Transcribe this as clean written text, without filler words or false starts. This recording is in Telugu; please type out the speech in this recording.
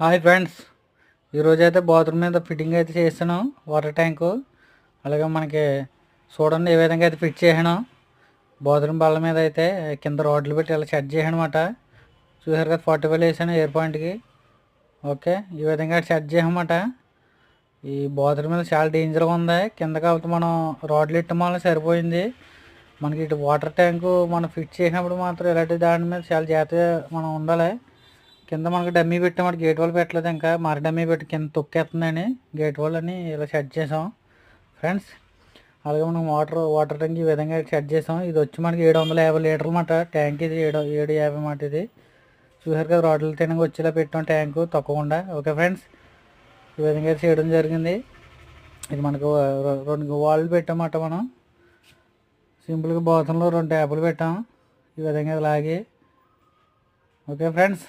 హాయ్ ఫ్రెండ్స్, ఈరోజు అయితే బాత్రూమ్ మీద ఫిట్టింగ్ అయితే చేసాను. వాటర్ ట్యాంకు అలాగే మనకి చూడండి ఏ విధంగా అయితే ఫిట్ చేసాను. బాత్రూమ్ బల్ల మీద అయితే కింద రాడ్లు పెట్టి ఇలా సెట్ చేసాను అనమాట. చూసారు కదా, 45 వేసాను ఎయిర్ పాయింట్కి. ఓకే, ఈ విధంగా సెట్ చేయమన్నమాట. ఈ బాత్రూమ్ మీద చాలా డేంజర్గా ఉంది. కింద కాబట్టి మనం రాడ్లు ఇట్టడం వల్ల సరిపోయింది. మనకి ఇటు వాటర్ ట్యాంకు మనం ఫిట్ చేసినప్పుడు మాత్రం ఇలాంటి దాని మీద చాలా జాగ్రత్తగా మనం ఉండాలి. కింద మనకి డమ్మీ పెట్టామాట, గేట్ వాళ్ళు పెట్టలేదు, ఇంకా మర డమ్మీ పెట్టి కింద తొక్కేస్తుందని గేట్ వాళ్ళు అని ఇలా సెట్ చేసాం ఫ్రెండ్స్. అలాగే మనం వాటర్ ట్యాంక్ ఈ విధంగా సెట్ చేసాం. ఇది వచ్చి మనకి 750 లీటర్లు అన్నమాట ట్యాంక్. ఇది 750 అన్నమాట. ఇది చూసారు కదా, రాడ్లు తినగా వచ్చేలా పెట్టాం ట్యాంకు తప్పకుండా. ఓకే ఫ్రెండ్స్, ఈ విధంగా చేయడం జరిగింది. ఇది మనకు 2 వాల్లు పెట్టామన్నమాట. మనం సింపుల్గా బాత్రూంలో 2 ట్యాపులు పెట్టాం ఈ విధంగా లాగి. Okay friends.